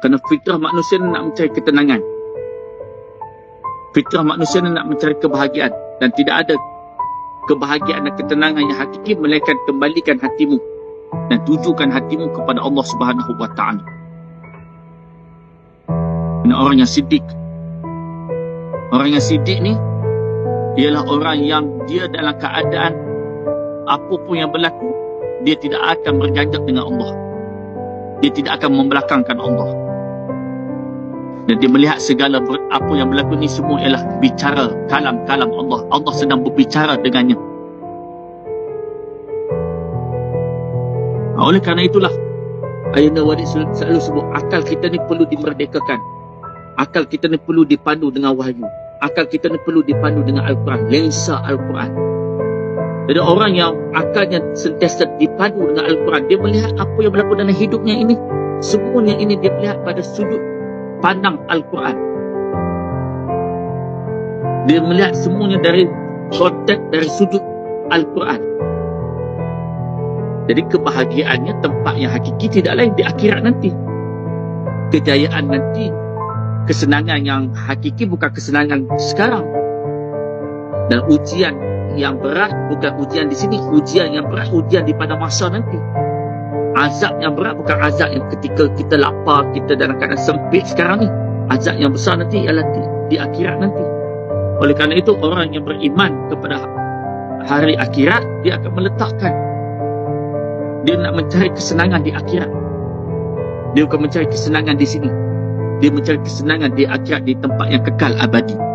Kerana fitrah manusia nak mencari ketenangan. Fitrah manusia nak mencari kebahagiaan. Dan tidak ada kebahagiaan dan ketenangan yang hakiki melainkan kembalikan hatimu dan tujukan hatimu kepada Allah Subhanahu wa Ta'ala. Ini orang yang siddiq. Orang yang siddiq ni ialah orang yang dia dalam keadaan apa pun yang berlaku, dia tidak akan berganjak dengan Allah. Dia tidak akan membelakangkan Allah. Dan dia melihat segala apa yang berlaku ni semua ialah bicara kalam-kalam Allah. Allah sedang berbicara dengannya. Oleh kerana itulah Ayahanda Walid selalu sebut, akal kita ni perlu dimerdekakan. Akal kita ni perlu dipandu dengan wahyu. Akal kita ni perlu dipandu dengan Al-Quran, lensa Al-Quran. Jadi orang yang akalnya sentiasa dipandu dengan Al-Quran, dia melihat apa yang berlaku dalam hidupnya ini, semuanya ini dia melihat pada sudut pandang Al-Quran. Dia melihat semuanya dari konteks, dari sudut Al-Quran. Jadi kebahagiaannya, tempat yang hakiki tidak lain di akhirat nanti. Kejayaan nanti, kesenangan yang hakiki bukan kesenangan sekarang. Dan ujian yang berat bukan ujian di sini, ujian yang berat ujian di pada masa nanti. Azab yang berat bukan azab yang ketika kita lapar, kita dalam keadaan sempit sekarang ni. Azab yang besar nanti ialah di akhirat nanti. Oleh kerana itu, orang yang beriman kepada hari akhirat, dia akan meletakkan, dia nak mencari kesenangan di akhirat. Dia bukan mencari kesenangan di sini. Dia mencari kesenangan di akhirat, di tempat yang kekal abadi.